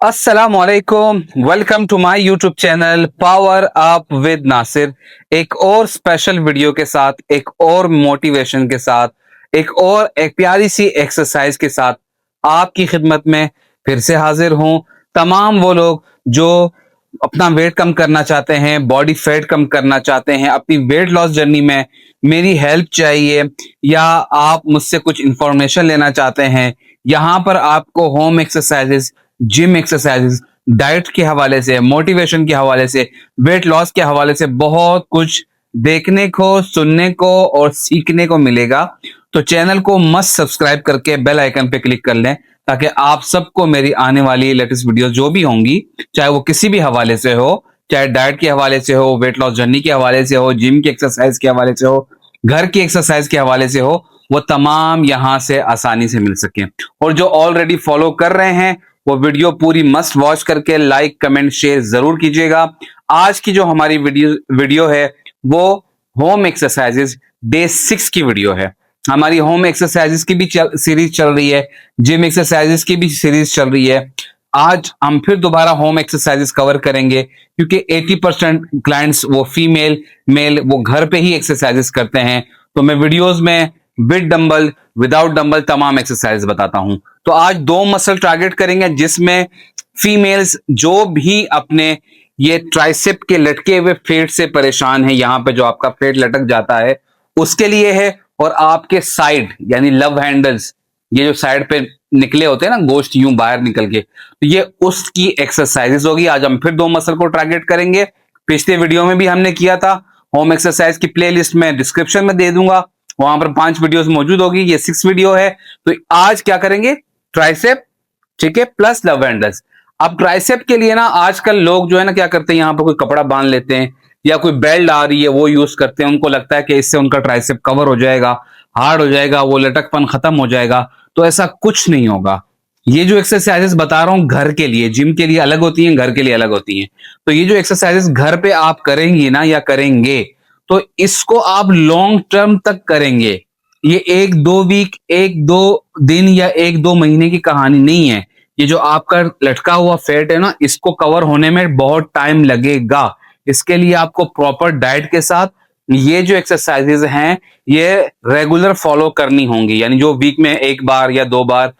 अस्सलामुअलैकुम, welcome to my YouTube channel power up with Nasir. एक और स्पेशल वीडियो के साथ, एक और मोटिवेशन के साथ, एक प्यारी सी एक्सरसाइज के साथ आपकी खिदमत में फिर से हाजिर हूं। तमाम वो लोग जो अपना वेट कम करना चाहते हैं, बॉडी फैट कम करना चाहते हैं, अपनी वेट लॉस जर्नी में मेरी हेल्प चाहिए, या आप मुझसे कुछ इंफॉर्मेशन लेना चाहते हैं, यहाँ पर आपको home exercises, gym exercises, diet के हवाले से, मोटिवेशन के हवाले से, वेट लॉस के हवाले से बहुत कुछ देखने को, सुनने को और सीखने को मिलेगा। तो चैनल को मस्त सब्सक्राइब करके बेल आइकन पे क्लिक कर लें, ताकि आप सबको मेरी आने वाली लेटेस्ट वीडियोस जो भी होंगी, चाहे वो किसी भी हवाले से हो, चाहे डाइट के हवाले से हो, वेट लॉस जर्नी के हवाले से हो, जिम की एक्सरसाइज के हवाले से हो, घर की एक्सरसाइज के हवाले से हो, वो तमाम यहां से आसानी से मिल सके। और जो ऑलरेडी फॉलो कर रहे हैं वो वीडियो पूरी मस्ट वॉच करके लाइक कमेंट शेयर जरूर कीजिएगा। आज की जो हमारी वीडियो है वो होम एक्सरसाइजेस डे 6 की वीडियो है। हमारी होम एक्सरसाइजेस की भी सीरीज चल रही है, जिम एक्सरसाइजेस की भी सीरीज चल रही है। आज हम फिर दोबारा होम एक्सरसाइजेस कवर करेंगे, क्योंकि 80% क्लाइंट्स वो फीमेल मेल वो घर पे ही एक्सरसाइजेस करते हैं। तो मैं वीडियोस में विद डंबल, विदाउट डंबल तमाम एक्सरसाइज बताता हूं। तो आज 2 मसल टारगेट करेंगे, जिसमें फीमेल्स जो भी अपने ये ट्राइसेप के लटके हुए फेट से परेशान है, यहां पे जो आपका फेट लटक जाता है उसके लिए है, और आपके साइड यानी लव हैंडल्स, ये जो साइड पे निकले होते हैं ना गोश्त यूं बाहर निकल के, तो ये उसकी एक्सरसाइजेस होगी। आज हम फिर 2 मसल को टारगेट करेंगे। पिछले वीडियो में भी हमने किया था। होम एक्सरसाइज की प्लेलिस्ट में डिस्क्रिप्शन में दे दूंगा, वहां पर 5 वीडियोस मौजूद होगी। ये 6 वीडियो है। तो आज क्या करेंगे, ट्राइसेप, ठीक है, प्लस लव हैंडल्स। अब ट्राइसेप के लिए ना आजकल लोग जो है ना क्या करते हैं, यहां पर कोई कपड़ा बांध लेते हैं या कोई बेल्ट आ रही है वो यूज करते हैं। उनको लगता है कि इससे उनका ट्राइसेप कवर हो जाएगा, हार्ड हो जाएगा, वो लटकपन खत्म हो जाएगा। तो ऐसा कुछ नहीं होगा। ये जो एक्सरसाइजेस बता रहा हूं घर के लिए, जिम के लिए अलग होती हैं, घर के लिए अलग होती हैं। तो ये जो एक्सरसाइजेस घर पे आप करेंगी ना या करेंगे, तो इसको आप लॉन्ग टर्म तक करेंगे। ये 1-2 वीक, 1-2 दिन या 1-2 महीने की कहानी नहीं है। ये जो आपका लटका हुआ फैट है ना, इसको कवर होने में बहुत टाइम लगेगा। इसके लिए आपको प्रॉपर डाइट के साथ ये जो एक्सरसाइजेज हैं ये रेगुलर फॉलो करनी होंगी। यानी जो वीक में 1 बार या 2 बार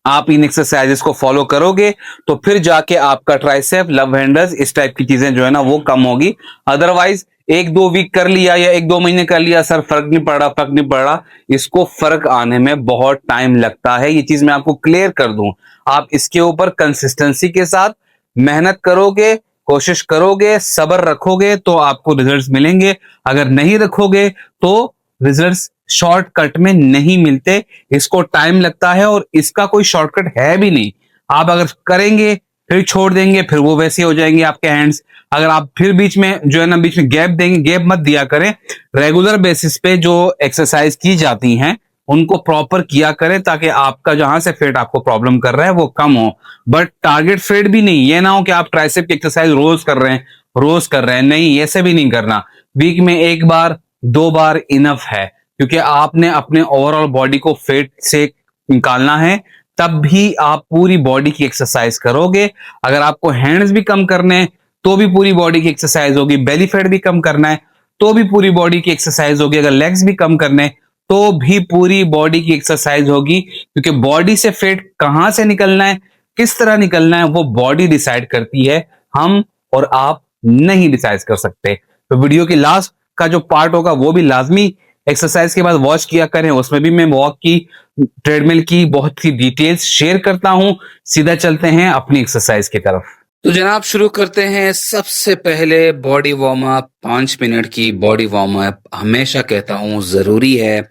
आप इन एक्सरसाइजेस को फॉलो करोगे, तो फिर जाके आपका ट्राइसेप, लव हैंडल्स, इस टाइप की चीजें जो है ना वो कम होगी। अदरवाइज 1-2 वीक कर लिया या 1-2 महीने कर लिया, सर फर्क नहीं पड़ रहा, फर्क नहीं पड़ रहा, इसको फर्क आने में बहुत टाइम लगता है। ये चीज मैं आपको क्लियर कर दूं। आप इसके ऊपर कंसिस्टेंसी के साथ मेहनत करोगे, कोशिश करोगे, सब्र रखोगे, तो आपको रिजल्ट्स मिलेंगे। अगर नहीं रखोगे तो रिजल्ट्स शॉर्टकट में नहीं मिलते। इसको टाइम लगता है और इसका कोई शॉर्टकट है भी नहीं। आप अगर करेंगे फिर छोड़ देंगे, फिर वो वैसे हो जाएंगे आपके हैंड्स। अगर आप फिर बीच में जो है ना बीच में गैप देंगे, गैप मत दिया करें। रेगुलर बेसिस पे जो एक्सरसाइज की जाती हैं उनको प्रॉपर किया करें, ताकि आपका जहां से फेट आपको प्रॉब्लम कर रहा है वो कम हो। बट टारगेट फेट भी नहीं, ये ना हो कि आप ट्राइसेप की एक्सरसाइज रोज कर रहे हैं, रोज कर रहे हैं, नहीं, ऐसे भी नहीं करना। वीक में 1 बार 2 बार इनफ है, क्योंकि आपने अपने ओवरऑल बॉडी को फेट से निकालना है। तब भी आप पूरी बॉडी की एक्सरसाइज करोगे। अगर आपको हैंड्स भी कम करने हैं तो भी पूरी बॉडी की एक्सरसाइज होगी। बेली फैट भी कम करना है तो भी पूरी बॉडी की एक्सरसाइज होगी। अगर लेग्स भी कम करने हैं तो भी पूरी बॉडी की एक्सरसाइज होगी, क्योंकि बॉडी से फेट कहां से निकलना है, किस तरह निकलना है, वो बॉडी डिसाइड करती है। हम और आप नहीं डिसाइड कर सकते। तो वीडियो की लास्ट का जो पार्ट होगा वो भी लाजमी एक्सरसाइज के बाद वॉच किया करें। उसमें भी मैं वॉक की, ट्रेडमिल की बहुत सी डिटेल्स शेयर करता हूं। सीधा चलते हैं अपनी एक्सरसाइज की तरफ। तो जनाब शुरू करते हैं। सबसे पहले बॉडी वार्म अप, 5 मिनट की बॉडी वार्म अप हमेशा कहता हूं जरूरी है।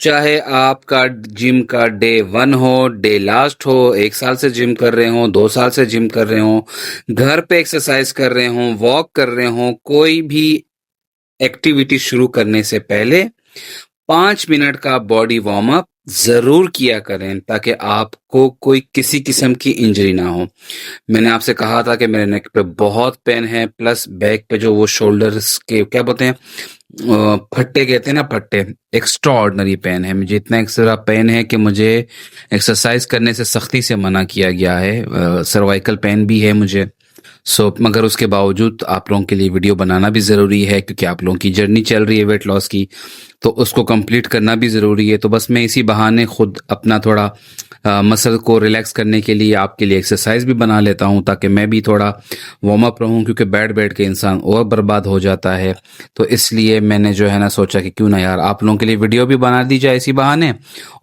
चाहे आपका जिम का डे 1 हो, डे लास्ट हो, 1 साल से जिम कर रहे हो, 2 साल से जिम कर रहे हो, घर पे एक्सरसाइज कर रहे हो, वॉक कर रहे हो, कोई भी एक्टिविटी शुरू करने से पहले 5 मिनट का बॉडी वार्म अप जरूर किया करें, ताकि आपको कोई किसी किस्म की इंजरी ना हो। मैंने आपसे कहा था कि मेरे नेक पे बहुत पेन है, प्लस बैक पे जो वो शोल्डर्स के क्या बोलते हैं, फट्टे कहते हैं ना, फट्टे। एक्स्ट्रा ऑर्डनरी पेन है, मुझे इतना एक्स्ट्रा पेन है कि मुझे एक्सरसाइज करने से सख्ती से मना किया गया है। सर्वाइकल पेन भी है मुझे। मगर उसके बावजूद आप लोगों के लिए वीडियो बनाना भी ज़रूरी है, क्योंकि आप लोगों की जर्नी चल रही है वेट लॉस की, तो उसको कंप्लीट करना भी ज़रूरी है। तो बस मैं इसी बहाने खुद अपना थोड़ा मसल को रिलैक्स करने के लिए आपके लिए एक्सरसाइज भी बना लेता हूँ, ताकि मैं भी थोड़ा वार्म अप रहूँ, क्योंकि बैठ बैठ के इंसान और बर्बाद हो जाता है। तो इसलिए मैंने जो है ना सोचा कि क्यों ना यार आप लोगों के लिए वीडियो भी बना दी जाए इसी बहाने,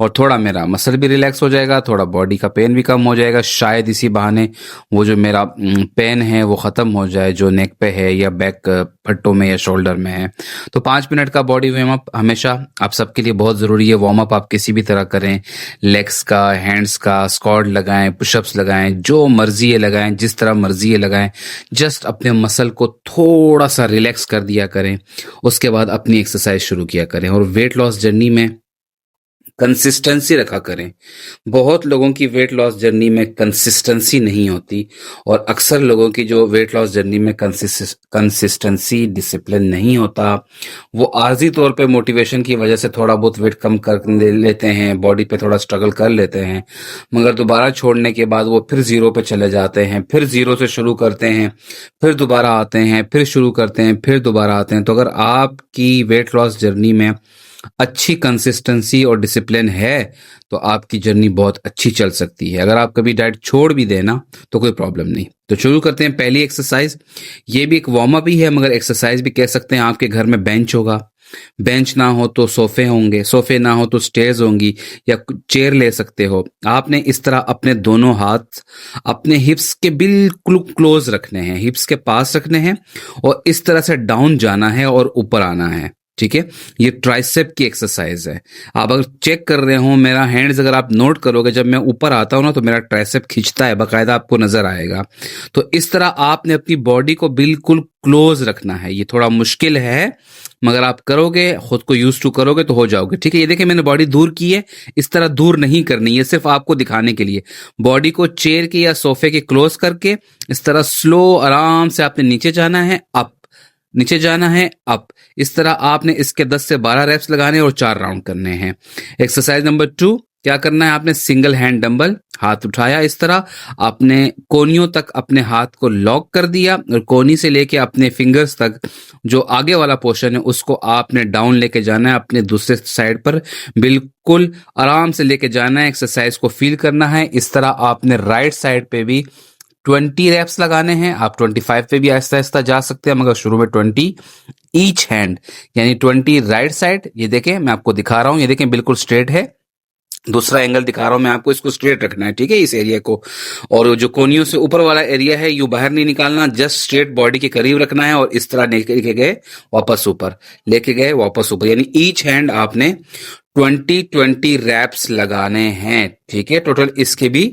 और थोड़ा मेरा मसल भी रिलैक्स हो जाएगा, थोड़ा बॉडी का पेन भी कम हो जाएगा, शायद इसी बहाने वो जो मेरा पेन है वो ख़त्म हो जाए, जो नेक पे है या बैक फट्टों में या शोल्डर में है। तो 5 मिनट का बॉडी वार्म अप हमेशा आप सबके लिए बहुत ज़रूरी है। वार्म अप आप किसी भी तरह करें, लेग्स का, हैंड्स का, स्क्वाट लगाएं, पुशअप्स लगाएं, जो मर्जी है लगाएं, जिस तरह मर्जी है लगाएं। जस्ट अपने मसल को थोड़ा सा रिलैक्स कर दिया करें, उसके बाद अपनी एक्सरसाइज शुरू किया करें। और वेट लॉस जर्नी में कंसिस्टेंसी रखा करें। बहुत लोगों की वेट लॉस जर्नी में कंसिस्टेंसी नहीं होती, और अक्सर लोगों की जो वेट लॉस जर्नी में कंसिस्टेंसी, डिसिप्लिन नहीं होता, वो आर्जी तौर पे मोटिवेशन की वजह से थोड़ा बहुत वेट कम कर लेते हैं, बॉडी पे थोड़ा स्ट्रगल कर लेते हैं, मगर दोबारा छोड़ने के बाद वो फिर जीरो पे चले जाते हैं, फिर जीरो से शुरू करते हैं, फिर दोबारा आते हैं, फिर शुरू करते हैं, फिर दोबारा आते हैं। तो अगर आपकी वेट लॉस जर्नी में अच्छी कंसिस्टेंसी और डिसिप्लिन है, तो आपकी जर्नी बहुत अच्छी चल सकती है। अगर आप कभी डाइट छोड़ भी देना तो कोई प्रॉब्लम नहीं। तो शुरू करते हैं पहली एक्सरसाइज। ये भी एक वार्म अप ही है, मगर एक्सरसाइज भी कह सकते हैं। आपके घर में बेंच होगा, बेंच ना हो तो सोफे होंगे, सोफे ना हो तो स्टेयर्स होंगी, या चेयर ले सकते हो। आपने इस तरह अपने दोनों हाथ अपने हिप्स के बिल्कुल क्लोज रखने हैं, हिप्स के पास रखने हैं, और इस तरह से डाउन जाना है और ऊपर आना है। ठीक है, ये ट्राइसेप की एक्सरसाइज है। आप अगर चेक कर रहे हो मेरा हैंड्स, अगर आप नोट करोगे, जब मैं ऊपर आता हूं ना तो मेरा ट्राइसेप खिंचता है, बाकायदा आपको नजर आएगा। तो इस तरह आपने अपनी बॉडी को बिल्कुल क्लोज रखना है। ये थोड़ा मुश्किल है, मगर आप करोगे, खुद को यूज टू करोगे तो हो जाओगे। ठीक है, ये देखिए मैंने बॉडी दूर की है, इस तरह दूर नहीं करनी है, सिर्फ आपको दिखाने के लिए। बॉडी को चेयर के या सोफे के क्लोज करके इस तरह स्लो आराम से आपने नीचे जाना है, अप, नीचे जाना है, अप। इस तरह आपने इसके 10 से 12 रेप्स लगाने और 4 राउंड करने हैं। एक्सरसाइज नंबर 2 क्या करना है, आपने सिंगल हैंड डंबल, हाथ उठाया इस तरह, आपने कोनियों तक अपने हाथ को लॉक कर दिया, और कोनी से लेके अपने फिंगर्स तक जो आगे वाला पोर्शन है उसको आपने डाउन लेके जाना है, अपने दूसरे साइड पर बिल्कुल आराम से लेके जाना है। एक्सरसाइज को फील करना है। इस तरह आपने राइट साइड पे भी 20 रेप्स लगाने हैं। आप 25 पे भी आहिस्ता आहिस्ता जा सकते हैं, मगर शुरू में 20 ईच हैंड, यानी 20 राइट साइड। ये देखें मैं आपको दिखा रहा हूं, ये देखें बिल्कुल स्ट्रेट है। दूसरा एंगल दिखा रहा हूं मैं आपको, इसको स्ट्रेट रखना है। ठीक है, इस एरिया को, और जो कोनियों से ऊपर वाला एरिया है यूं बाहर नहीं निकालना, जस्ट स्ट्रेट बॉडी के करीब रखना है, और इस तरह लेके गए वापस ऊपर, लेके गए वापस ऊपर, यानी ईच हैंड आपने 20 रैप्स लगाने हैं। ठीक है, टोटल इसके भी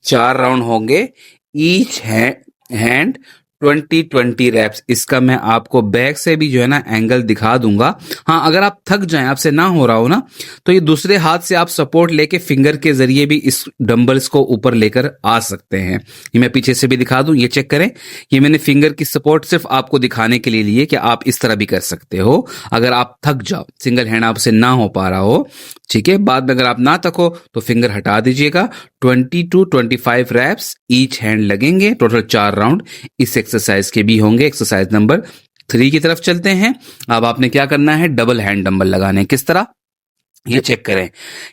4 राउंड होंगे। Each hand 20 reps. इसका मैं आपको बैक से भी जो है ना एंगल दिखा दूंगा। हाँ, अगर आप थक जाएं, आपसे ना हो रहा हो ना, तो ये दूसरे हाथ से आप सपोर्ट लेके फिंगर के जरिए भी इस डंबल्स को ऊपर लेकर आ सकते हैं। ये मैं पीछे से भी दिखा दूं, ये चेक करें। ये मैंने फिंगर की सपोर्ट सिर्फ आपको दिखाने के लिए ली है कि आप इस तरह भी कर सकते हो अगर आप थक जाओ, सिंगल हैंड आपसे ना हो पा रहा हो। ठीक है, बाद में अगर आप ना थको तो फिंगर हटा दीजिएगा। 20 to 25 रैप्स ईच हैंड लगेंगे। टोटल 4 राउंड इस एक्सरसाइज के भी होंगे। एक्सरसाइज नंबर 3 की तरफ चलते हैं। अब आपने क्या करना है, डबल हैंड डंबल लगाने हैं। किस तरह, ये चेक करें।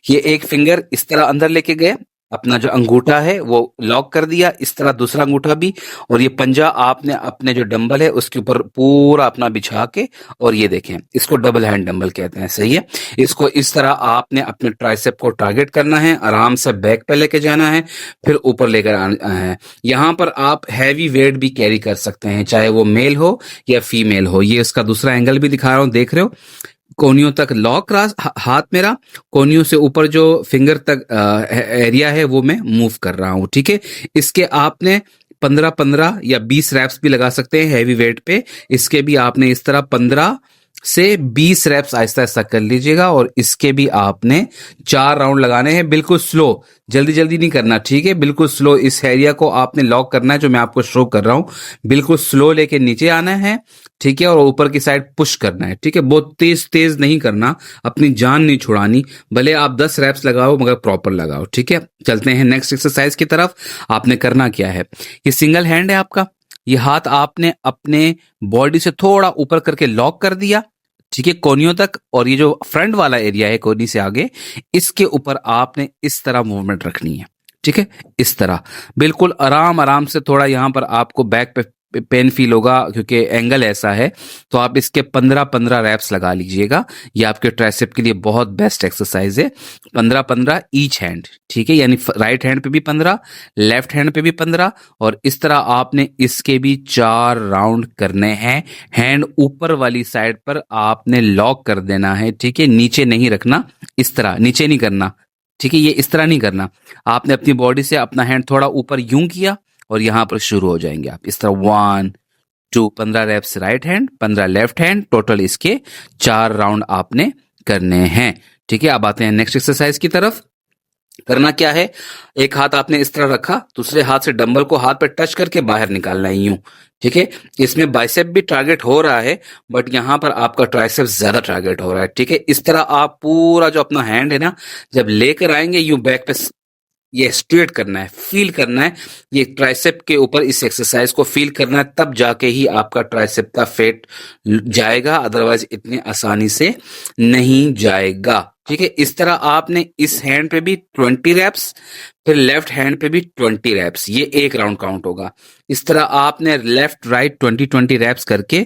ये एक फिंगर इस तरह अंदर लेके गए, अपना जो अंगूठा है वो लॉक कर दिया, इस तरह दूसरा अंगूठा भी, और ये पंजा आपने अपने जो डंबल है उसके ऊपर पूरा अपना बिछा के, और ये देखें, इसको डबल हैंड डंबल कहते हैं। सही है, इसको इस तरह आपने अपने ट्राइसेप को टारगेट करना है, आराम से बैक पे लेके जाना है, फिर ऊपर लेकर आना है। यहाँ पर आप हैवी वेट भी कैरी कर सकते हैं, चाहे वो मेल हो या फीमेल हो। ये इसका दूसरा एंगल भी दिखा रहा हूं, देख रहे हो, कोनियों तक लॉक हाथ मेरा, कोनियों से ऊपर जो फिंगर तक एरिया है वो मैं मूव कर रहा हूं। ठीक है, इसके आपने 15-15 या 20 रैप्स भी लगा सकते हैं हैवी वेट पे। इसके भी आपने इस तरह 15 से 20 रेप्स आहिस्ता आहिस्ता कर लीजिएगा और इसके भी आपने 4 राउंड लगाने हैं, बिल्कुल स्लो, जल्दी जल्दी नहीं करना, ठीक है, बिल्कुल स्लो। इस एरिया को आपने लॉक करना है जो मैं आपको शो कर रहा हूं, बिल्कुल स्लो लेके नीचे आना है, ठीक है, और ऊपर की साइड पुश करना है, ठीक है, बहुत तेज तेज नहीं करना, अपनी जान नहीं छुड़ानी, भले आप 10 रेप्स लगाओ मगर प्रॉपर लगाओ, ठीक है। चलते हैं नेक्स्ट एक्सरसाइज की तरफ। आपने करना क्या है, ये सिंगल हैंड है आपका, ये हाथ आपने अपने बॉडी से थोड़ा ऊपर करके लॉक कर दिया, ठीक है, कोनियों तक, और ये जो फ्रंट वाला एरिया है कोनी से आगे, इसके ऊपर आपने इस तरह मूवमेंट रखनी है, ठीक है, इस तरह बिल्कुल आराम आराम से। थोड़ा यहां पर आपको बैक पे पेन फील होगा क्योंकि एंगल ऐसा है, तो आप इसके 15-15 रैप्स लगा लीजिएगा। ये आपके ट्राइसेप के लिए बहुत बेस्ट एक्सरसाइज है। 15-15 ईच हैंड, ठीक है, यानी राइट हैंड पे भी 15, लेफ्ट हैंड पे भी 15, और इस तरह आपने इसके भी 4 राउंड करने हैं। हैंड ऊपर वाली साइड पर आपने लॉक कर देना है, ठीक है, नीचे नहीं रखना, इस तरह नीचे नहीं करना, ठीक है, ये इस तरह नहीं करना। आपने अपनी बॉडी से अपना हैंड थोड़ा ऊपर यूं किया और यहां पर शुरू हो जाएंगे आप इस तरह 1 2, 15 reps right hand, 15 left hand, total इसके 4 राउंड आपने करने हैं, ठीक है। अब आते हैं नेक्स्ट एक्सरसाइज की तरफ। करना क्या है, एक हाथ आपने इस तरह रखा, दूसरे हाथ से डंबल को हाथ पे टच करके बाहर निकालना है यूं, ठीक है। इसमें बाइसेप भी टारगेट हो रहा है बट यहां पर आपका ट्राइसेप ज्यादा टारगेट हो रहा है, ठीक है। इस तरह आप पूरा जो अपना हैंड है ना, जब लेकर आएंगे यूं बैक पे, ये स्ट्रेट करना है, फील करना है, ये ट्राइसेप के ऊपर इस एक्सरसाइज को फील करना है, तब जाके ही आपका ट्राइसेप का फैट जाएगा, अदरवाइज इतने आसानी से नहीं जाएगा, ठीक है। इस तरह आपने इस हैंड पे भी 20 रैप्स, फिर लेफ्ट हैंड पे भी 20 रैप्स, ये एक राउंड काउंट होगा। इस तरह आपने लेफ्ट राइट 20-20 रैप्स करके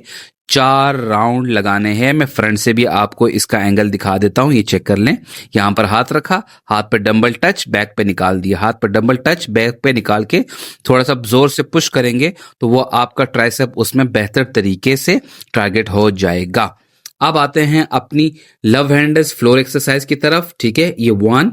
4 राउंड लगाने हैं। मैं फ्रंट से भी आपको इसका एंगल दिखा देता हूं, ये चेक कर लें। यहां पर हाथ रखा, हाथ पे डंबल टच, बैक पे निकाल दिया, हाथ पे डंबल टच, बैक पे निकाल के थोड़ा सा जोर से पुश करेंगे तो वो आपका ट्राइसेप उसमें बेहतर तरीके से टारगेट हो जाएगा। अब आते हैं अपनी लव हैंडल्स फ्लोर एक्सरसाइज की तरफ, ठीक है। ये 1,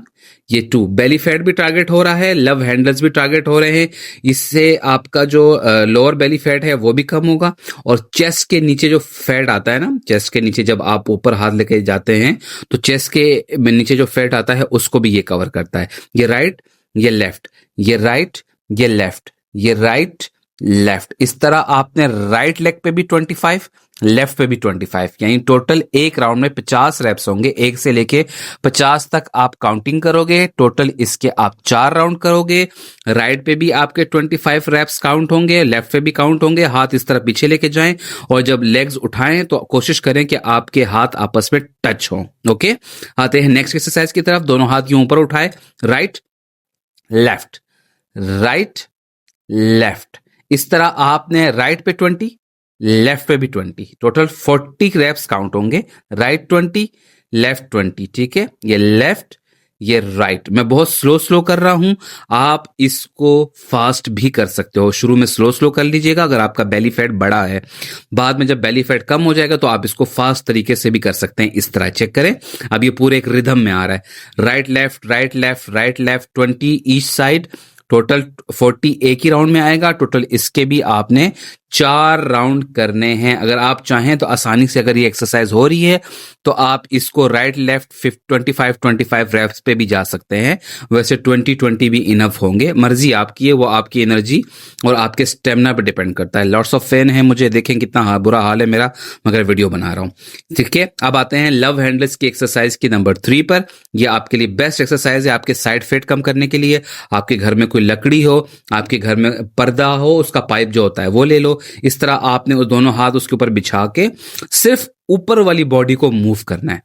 ये 2, बेली फैट भी टारगेट हो रहा है, लव हैंडल्स भी टारगेट हो रहे हैं। इससे आपका जो लोअर बेली फैट है वो भी कम होगा, और चेस्ट के नीचे जो फैट आता है ना, चेस्ट के नीचे जब आप ऊपर हाथ लेके जाते हैं तो चेस्ट के नीचे जो फैट आता है उसको भी ये कवर करता है। ये राइट, ये लेफ्ट, ये राइट, ये लेफ्ट, ये राइट लेफ्ट, इस तरह आपने राइट लेग पे भी 25, लेफ्ट पे भी 25, यानी टोटल एक राउंड में 50 रेप्स होंगे। 1 से लेके 50 तक आप काउंटिंग करोगे, टोटल इसके आप 4 राउंड करोगे। राइट पे भी आपके 25 रेप्स काउंट होंगे, लेफ्ट पे भी काउंट होंगे। हाथ इस तरह पीछे लेके जाएं और जब लेग्स उठाएं तो कोशिश करें कि आपके हाथ आपस में टच हो, ओके। आते हैं नेक्स्ट एक्सरसाइज की तरफ। दोनों हाथ यूं ऊपर उठाए, राइट लेफ्ट, राइट लेफ्ट, इस तरह आपने राइट पे 20, लेफ्ट पे भी 20, टोटल 40 रेप्स काउंट होंगे। राइट 20, लेफ्ट 20, ठीक है। ये लेफ्ट, ये राइट। मैं बहुत स्लो स्लो कर रहा हूं, आप इसको फास्ट भी कर सकते हो। शुरू में स्लो स्लो कर लीजिएगा अगर आपका बेली फैट बड़ा है, बाद में जब बेली फैट कम हो जाएगा तो आप इसको फास्ट तरीके से भी कर सकते हैं। इस तरह चेक करें, अब ये पूरे एक रिदम में आ रहा है। Right left, right left, right left, 20 each side, total 40 एक ही राउंड में आएगा। टोटल इसके भी आपने 4 राउंड करने हैं। अगर आप चाहें तो आसानी से, अगर ये एक्सरसाइज हो रही है तो आप इसको राइट लेफ्ट 25-25 रेप्स पे भी जा सकते हैं। वैसे 20-20 भी इनफ होंगे, मर्जी आपकी है, वो आपकी एनर्जी और आपके स्टेमिना पे डिपेंड करता है। लॉट्स ऑफ फैन है मुझे, देखें कितना बुरा हाल है मेरा, मगर वीडियो बना रहा हूं, ठीक है। अब आते हैं लव हैंडल्स की एक्सरसाइज की नंबर 3 पर। ये आपके लिए बेस्ट एक्सरसाइज है, आपके साइड फैट कम करने के लिए। आपके घर में कोई लकड़ी हो, आपके घर में पर्दा हो, उसका पाइप जो होता है वो ले लो। इस तरह आपने वो दोनों हाथ उसके ऊपर बिछा के सिर्फ ऊपर वाली बॉडी को मूव करना है,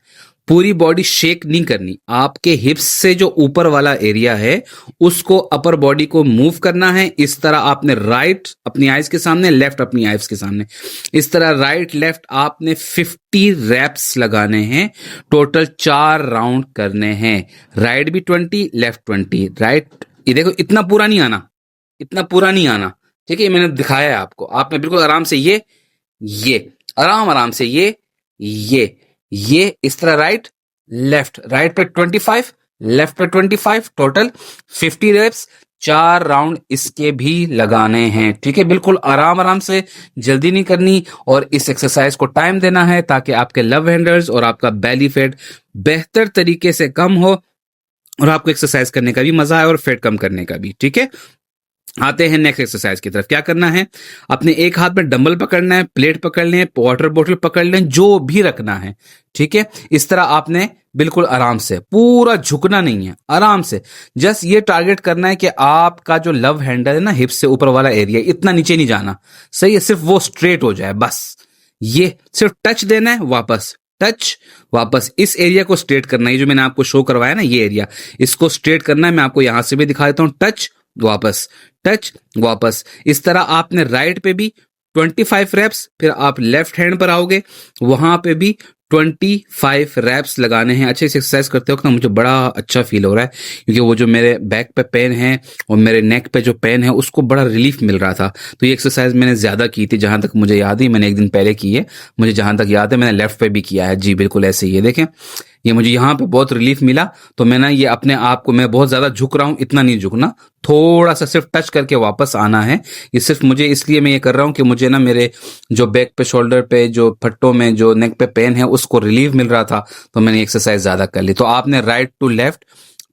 पूरी बॉडी शेक नहीं करनी। आपके हिप्स से जो ऊपर वाला एरिया है उसको, अपर बॉडी को मूव करना है। इस तरह आपने राइट अपनी आईज के सामने, लेफ्ट अपनी आईज के सामने, इस तरह राइट लेफ्ट आपने 50 रैप्स लगाने हैं। टोटल 4 राउंड करने हैं। राइट भी 20, लेफ्ट 20, राइट। ये देखो, इतना पूरा नहीं आना, इतना पूरा नहीं आना, ठीक है। मैंने दिखाया है आपको, आपने बिल्कुल आराम से ये आराम आराम से ये इस तरह राइट लेफ्ट, राइट पे 25, लेफ्ट पे 25, टोटल 50 रेप्स, 4 राउंड इसके भी लगाने हैं। ठीक है, बिल्कुल आराम आराम से, जल्दी नहीं करनी, और इस एक्सरसाइज को टाइम देना है ताकि आपके लव हैंडल्स और आपका बेली फैट बेहतर तरीके से कम हो और आपको एक्सरसाइज करने का भी मजा आए और फैट कम करने का भी। ठीक है, आते हैं नेक्स्ट एक्सरसाइज की तरफ। क्या करना है, अपने एक हाथ में डंबल पकड़ना है, प्लेट पकड़नी है, वाटर बोतल पकड़ लें, जो भी रखना है। ठीक है, इस तरह आपने बिल्कुल आराम से, पूरा झुकना नहीं है, आराम से जस्ट ये टारगेट करना है कि आपका जो लव हैंडल है ना, हिप से ऊपर वाला एरिया, इतना नीचे नहीं जाना। सही है, सिर्फ वो स्ट्रेट हो जाए बस। ये सिर्फ टच देना है, वापस टच, वापस इस एरिया को स्ट्रेट करना है। जो मैंने आपको शो करवाया ना, ये एरिया, इसको स्ट्रेट करना है। मैं आपको यहां से भी दिखा देता हूं, टच वापस, टच वापस। इस तरह आपने राइट पे भी 25 रैप्स, फिर आप लेफ्ट हैंड पर आओगे, वहां पे भी 25 रैप्स लगाने हैं। अच्छे से एक्सरसाइज करते वक्त ना मुझे बड़ा अच्छा फील हो रहा है, क्योंकि वो जो मेरे बैक पे पेन है और मेरे नेक पे जो पेन है, उसको बड़ा रिलीफ मिल रहा था। तो ये एक्सरसाइज मैंने ज्यादा की थी, जहां तक मुझे याद है, मैंने एक दिन पहले की है। मुझे जहां तक याद है मैंने लेफ्ट पे भी किया है। जी बिल्कुल ऐसे ही है, देखें, ये मुझे यहाँ पे बहुत रिलीफ मिला। तो मैं ना ये अपने आप को, मैं बहुत ज्यादा झुक रहा हूँ, इतना नहीं झुकना, थोड़ा सा सिर्फ टच करके वापस आना है। ये सिर्फ मुझे इसलिए मैं ये कर रहा हूँ कि मुझे ना मेरे जो बैक पे, शोल्डर पे, जो फट्टों में जो नेक पे पेन है, उसको रिलीफ मिल रहा था, तो मैंने एक्सरसाइज ज्यादा कर ली। तो आपने राइट टू लेफ्ट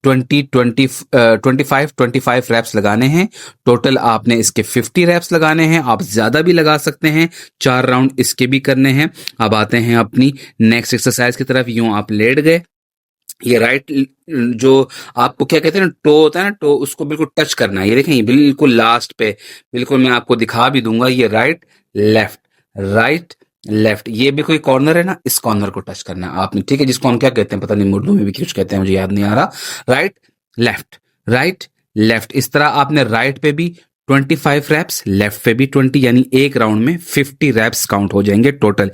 25 रैप्स लगाने हैं। टोटल आपने इसके 50 रैप्स लगाने हैं। आप ज्यादा भी लगा सकते हैं, 4 राउंड इसके भी करने हैं। अब आते हैं अपनी नेक्स्ट एक्सरसाइज की तरफ। यूं आप लेट गए, ये राइट जो आपको क्या कहते हैं ना, टो होता है ना, टो, उसको बिल्कुल टच करना है। ये देखें, ये बिल्कुल लास्ट पे, बिल्कुल मैं आपको दिखा भी दूंगा, ये राइट लेफ्ट, राइट लेफ्ट, ये भी कोई कॉर्नर है ना, इस कॉर्नर को टच करना है आपने। ठीक है, जिसको हम क्या कहते हैं पता नहीं, उर्दू में भी कुछ कहते हैं, मुझे याद नहीं आ रहा। राइट लेफ्ट, राइट लेफ्ट, इस तरह आपने राइट पे भी 25 रैप्स, लेफ्ट पे भी 20, यानी एक राउंड में 50 रैप्स काउंट हो जाएंगे टोटल।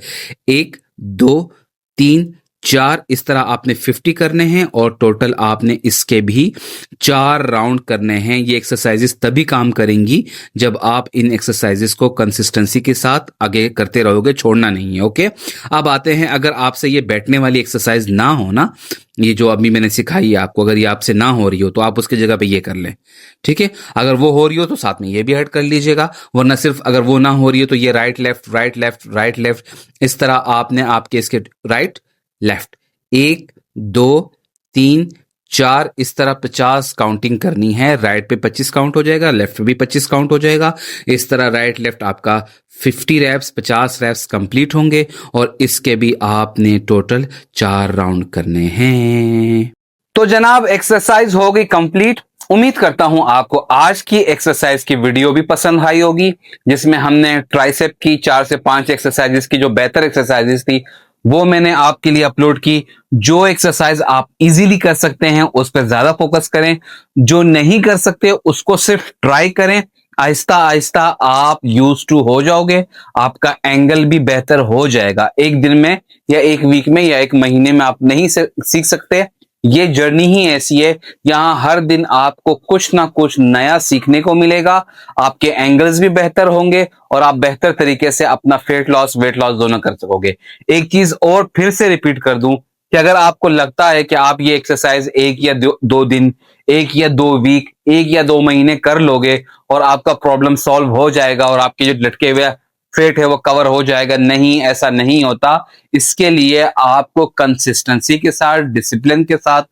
1 2 3 4, इस तरह आपने 50 करने हैं, और टोटल आपने इसके भी 4 राउंड करने हैं। ये एक्सरसाइजेस तभी काम करेंगी जब आप इन एक्सरसाइजेस को कंसिस्टेंसी के साथ आगे करते रहोगे, छोड़ना नहीं है। ओके, अब आते हैं, अगर आपसे ये बैठने वाली एक्सरसाइज ना हो ना, ये जो अभी मैंने सिखाई है आपको, अगर ये आपसे ना हो रही हो तो आप उसकी जगह पे ये कर लें। ठीक है, अगर वो हो रही हो तो साथ में ये भी ऐड कर लीजिएगा, वरना सिर्फ अगर वो ना हो रही हो तो ये right left, right left, right left, इस तरह आपने आपके इसके राइट लेफ्ट 1 2 3 4, इस तरह 50 काउंटिंग करनी है। राइट पे 25 काउंट हो जाएगा, लेफ्ट पे भी 25 काउंट हो जाएगा। इस तरह राइट लेफ्ट आपका 50 रैप्स, 50 रैप्स कंप्लीट होंगे, और इसके भी आपने टोटल 4 राउंड करने हैं। तो जनाब, एक्सरसाइज हो गई कंप्लीट। उम्मीद करता हूं आपको आज की एक्सरसाइज की वीडियो भी पसंद आई होगी, जिसमें हमने ट्राइसेप की 4 से 5 एक्सरसाइजेस की जो बेहतर एक्सरसाइजेस थी वो मैंने आपके लिए अपलोड की। जो एक्सरसाइज आप इजीली कर सकते हैं उस पर ज्यादा फोकस करें, जो नहीं कर सकते उसको सिर्फ ट्राई करें। आहिस्ता आहिस्ता आप यूज टू हो जाओगे, आपका एंगल भी बेहतर हो जाएगा। एक दिन में या एक वीक में या एक महीने में आप नहीं सीख सकते। ये जर्नी ही ऐसी है, यहाँ हर दिन आपको कुछ ना कुछ नया सीखने को मिलेगा। आपके एंगल्स भी बेहतर होंगे और आप बेहतर तरीके से अपना वेट लॉस दोनों कर सकोगे। एक चीज और फिर से रिपीट कर दूं कि अगर आपको लगता है कि आप ये एक्सरसाइज 1 या 2 दिन, 1 या 2 वीक, 1 या 2 महीने कर लोगे और आपका प्रॉब्लम सॉल्व हो जाएगा और आपके जो लटके हुए फेट है वो कवर हो जाएगा, नहीं, ऐसा नहीं होता। इसके लिए आपको कंसिस्टेंसी के साथ, डिसिप्लिन के साथ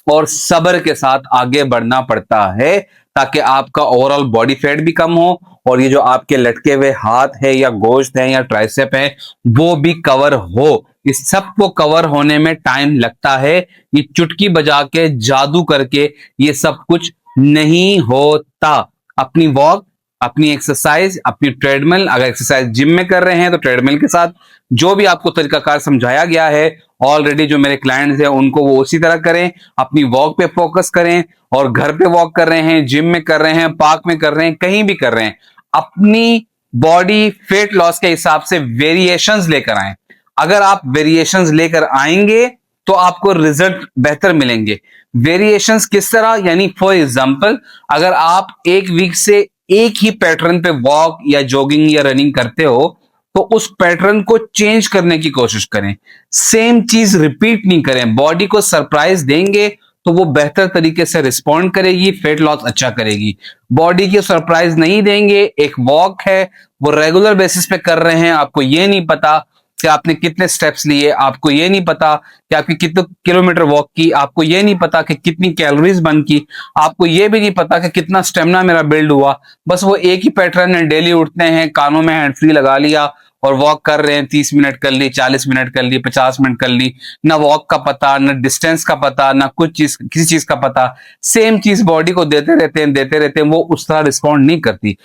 और सब्र के साथ आगे बढ़ना पड़ता है, ताकि आपका ओवरऑल बॉडी फैट भी कम हो और ये जो आपके लटके हुए हाथ है या गोश्त है या ट्राइसेप है वो भी कवर हो। इस सब को कवर होने में टाइम लगता है। ये चुटकी बजा के, जादू करके ये सब कुछ नहीं होता। अपनी वॉक, अपनी एक्सरसाइज, अपनी ट्रेडमिल, अगर एक्सरसाइज जिम में कर रहे हैं तो ट्रेडमिल के साथ जो भी आपको तरीकाकार समझाया गया है ऑलरेडी, जो मेरे क्लाइंट्स हैं उनको वो उसी तरह करें। अपनी वॉक पे फोकस करें, और घर पे वॉक कर रहे हैं, जिम में कर रहे हैं, पार्क में कर रहे हैं, कहीं भी कर रहे हैं, अपनी बॉडी वेट लॉस के हिसाब से वेरिएशंस लेकर आए। अगर आप वेरिएशंस लेकर आएंगे तो आपको रिजल्ट बेहतर मिलेंगे। वेरिएशंस किस तरह, यानी फॉर एग्जांपल अगर आप एक वीक से एक ही पैटर्न पे वॉक या जॉगिंग या रनिंग करते हो तो उस पैटर्न को चेंज करने की कोशिश करें। सेम चीज रिपीट नहीं करें। बॉडी को सरप्राइज देंगे तो वो बेहतर तरीके से रिस्पॉन्ड करेगी, फेट लॉस अच्छा करेगी। बॉडी की सरप्राइज नहीं देंगे। एक वॉक है, वो रेगुलर बेसिस पे कर रहे हैं, आपको ये नहीं पता कि आपने कितने स्टेप्स लिए, आपको ये नहीं पता कि आपकी कितने किलोमीटर वॉक की, आपको ये नहीं पता कि कितनी कैलोरीज बर्न की, आपको ये भी नहीं पता कि कितना स्टेमिना मेरा बिल्ड हुआ। बस वो एक ही पैटर्न है, डेली उठते हैं, कानों में हैंड फ्री लगा लिया और वॉक कर रहे हैं, 30 मिनट कर ली, 40 मिनट कर ली, 50 मिनट कर ली। ना वॉक का पता, ना डिस्टेंस का पता, ना कुछ चीज, किसी चीज का पता। सेम चीज बॉडी को देते रहते हैं, वो उस तरह रिस्पॉन्ड नहीं करती।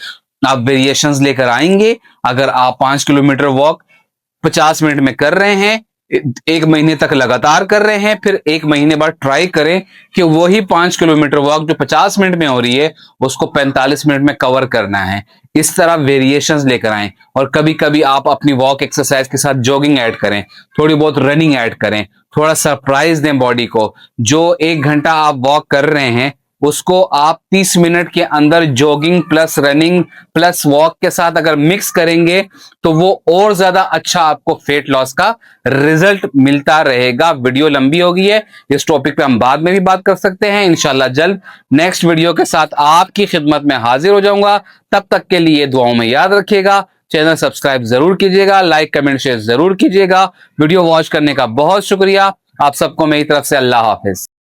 आप वेरिएशंस लेकर आएंगे। अगर आप 5 किलोमीटर वॉक 50 मिनट में कर रहे हैं, 1 महीने तक लगातार कर रहे हैं, फिर 1 महीने बाद ट्राई करें कि वही 5 किलोमीटर वॉक जो 50 मिनट में हो रही है उसको 45 मिनट में कवर करना है। इस तरह वेरिएशंस लेकर आएं। और कभी कभी आप अपनी वॉक एक्सरसाइज के साथ जॉगिंग ऐड करें, थोड़ी बहुत रनिंग ऐड करें, थोड़ा सरप्राइज दें बॉडी को। जो 1 घंटा आप वॉक कर रहे हैं उसको आप 30 मिनट के अंदर jogging plus running plus walk के साथ अगर मिक्स करेंगे तो वो और ज्यादा अच्छा आपको फेट लॉस का रिजल्ट मिलता रहेगा। वीडियो लंबी हो गई है, इस टॉपिक पे हम बाद में भी बात कर सकते हैं। इंशाल्लाह जल्द नेक्स्ट वीडियो के साथ आपकी खिदमत में हाजिर हो जाऊंगा। तब तक के लिए दुआओं में याद रखिएगा। चैनल सब्सक्राइब जरूर कीजिएगा, लाइक कमेंट शेयर जरूर कीजिएगा। वीडियो वॉच करने का बहुत शुक्रिया। आप सबको मेरी तरफ से अल्लाह हाफिज।